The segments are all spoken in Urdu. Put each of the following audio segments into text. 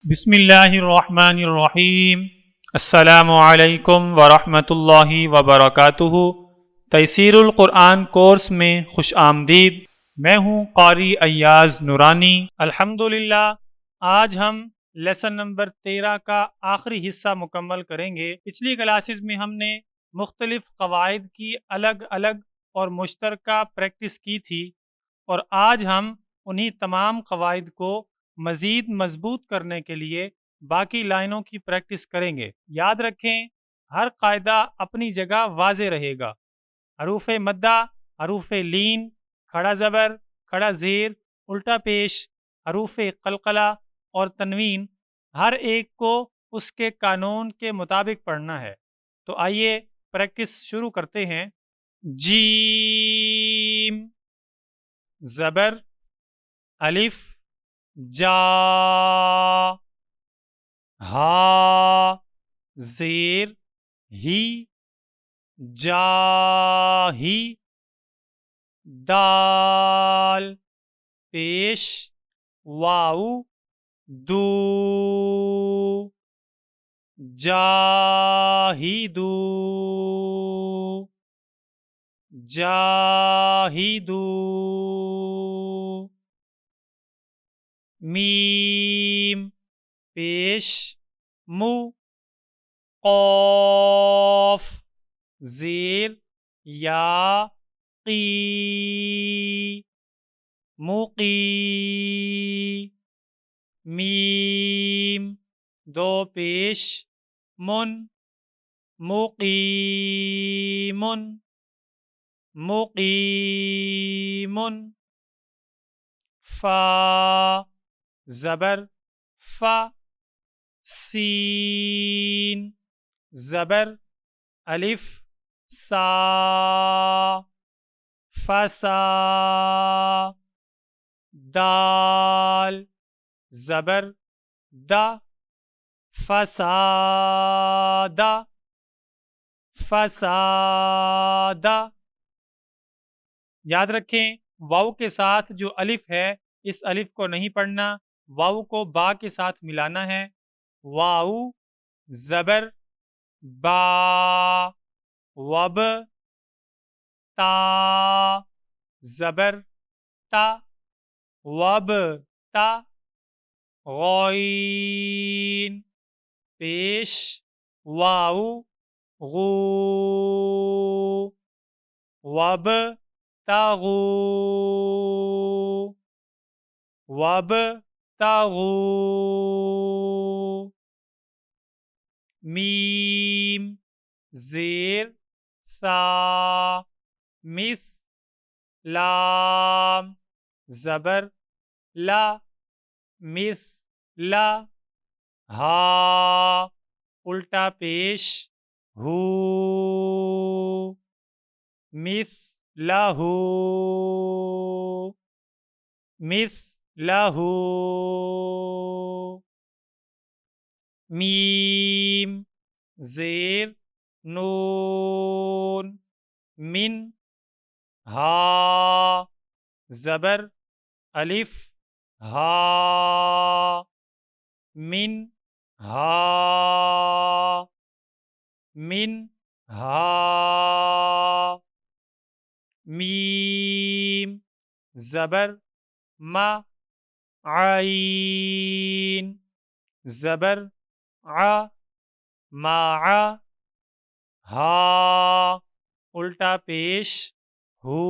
بسم اللہ الرحمن الرحیم۔ السلام علیکم ورحمۃ اللہ وبرکاتہ۔ تیسیر القرآن کورس میں خوش آمدید۔ میں ہوں قاری ایاز نورانی۔ الحمدللہ آج ہم لیسن نمبر 13 کا آخری حصہ مکمل کریں گے۔ پچھلی کلاسز میں ہم نے مختلف قواعد کی الگ الگ اور مشترکہ پریکٹس کی تھی، اور آج ہم انہی تمام قواعد کو مزید مضبوط کرنے کے لیے باقی لائنوں کی پریکٹس کریں گے۔ یاد رکھیں، ہر قاعدہ اپنی جگہ واضح رہے گا۔ حروف مدہ، حروف لین، کھڑا زبر، کھڑا زیر، الٹا پیش، حروف قلقلہ اور تنوین، ہر ایک کو اس کے قانون کے مطابق پڑھنا ہے۔ تو آئیے پریکٹس شروع کرتے ہیں۔ جیم، زبر، الف، جا، ہا، زیر، ہی، جاہی، دال، پیش، واو، دو، جاہدو، جاہدو، میم، پیش، مو، قاف، زیر، یا، قی، موقی، میم، دو پیش، من، مقیم، مقیم، فا، زبر، فا، سین، زبر، الف، سا، فسا، دال، زبر، دا، فسادا، فسادا۔ یاد رکھیں، واو کے ساتھ جو الف ہے، اس الف کو نہیں پڑھنا، واو کو با کے ساتھ ملانا ہے۔ واو، زبر، با، وب، تا، زبر، تا، وب، تا، غین، پیش، واو، غو، وب، تاغو، وب، تاغو، میم، زیر، سا، مث، لام، زبر، لا، مث، لا، ہا، الٹا پیش، ہو، مث، لہو، مث، لہو، میم، زیر، نون، من، ہا، زبر، الف، ہا، من، ہا، من، ہا، میم، زبر، ما، عین، زبر، ع، مع، ہا، الٹا پیش، ہو،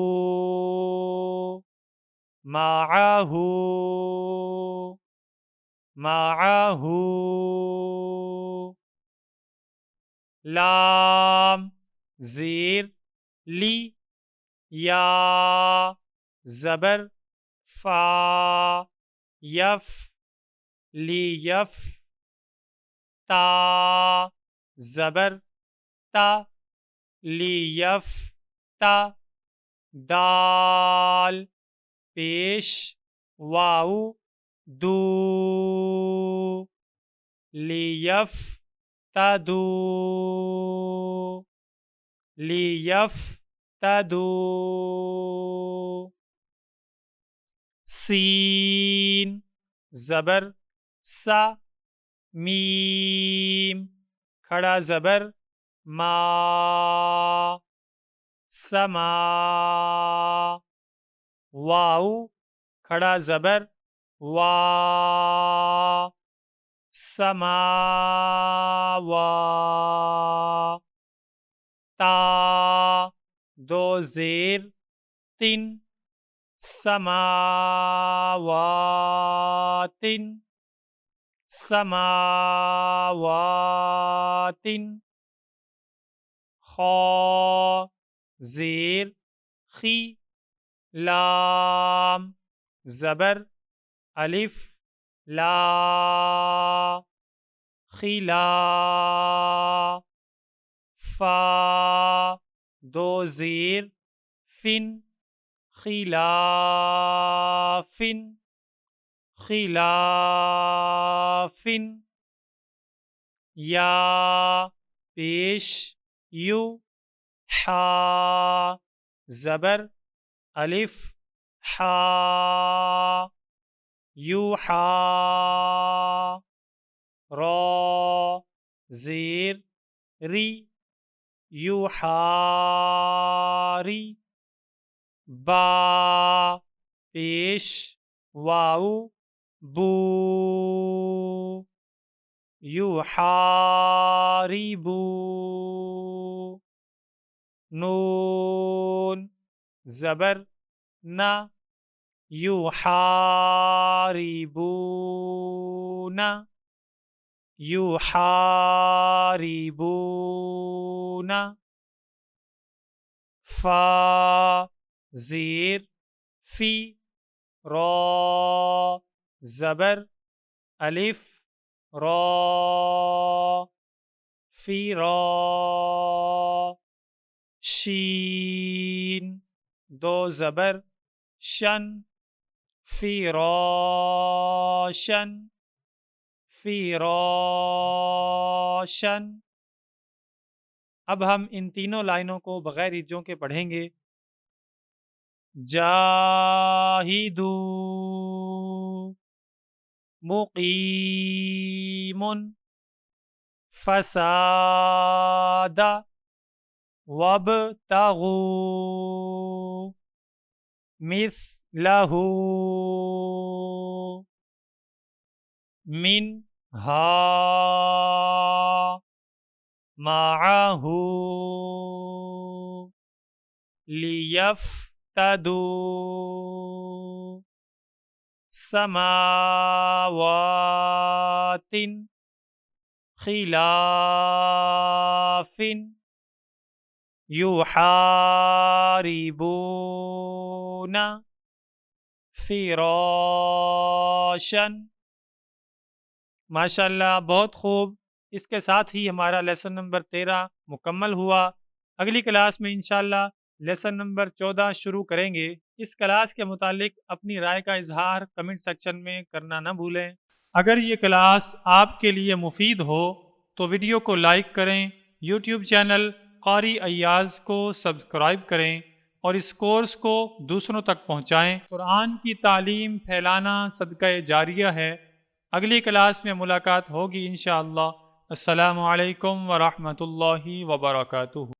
معہ، معہ، لام، زیر، لی، یا، زبر، فا، یف، لیف، تا، زبر، تا، لیف، تا، دال، پیش، واو، دو، لیف، تدو، لیف، تدو، سین، زبر، سا، میم کھڑا زبر ما سما واو کھڑا زبر وا سماوا تا دو زیر تن سماواتن سماواتن خا زیر خی لام زبر الف لا خلا فا دو زیر فن خلافن خلافن یا پیش یو حا زبر الف حا یوحا را زیر ری یوحاری با پیش واو بو یحاربو نون زبر نا یحاربون یحاربون فا زیر فی را زبر الف را فی را شین دو زبر شن فراشن فراشن اب ہم ان تینوں لائنوں کو بغیر ہجوں کے پڑھیں گے. جاہدو مقیم فساد وابتغوا مثلہ منہا معہ لیفتدوا سماوات خلاف یحاربون فراشا. ماشاءاللہ بہت خوب. اس کے ساتھ ہی ہمارا لیسن نمبر 13 مکمل ہوا. اگلی کلاس میں انشاءاللہ لیسن نمبر 14 شروع کریں گے. اس کلاس کے متعلق اپنی رائے کا اظہار کمنٹ سیکشن میں کرنا نہ بھولیں. اگر یہ کلاس آپ کے لیے مفید ہو تو ویڈیو کو لائک کریں، یوٹیوب چینل قاری ایاز کو سبسکرائب کریں اور اس کورس کو دوسروں تک پہنچائیں. قرآن کی تعلیم پھیلانا صدقہ جاریہ ہے. اگلی کلاس میں ملاقات ہوگی انشاءاللہ. السلام علیکم ورحمۃ اللہ وبرکاتہ.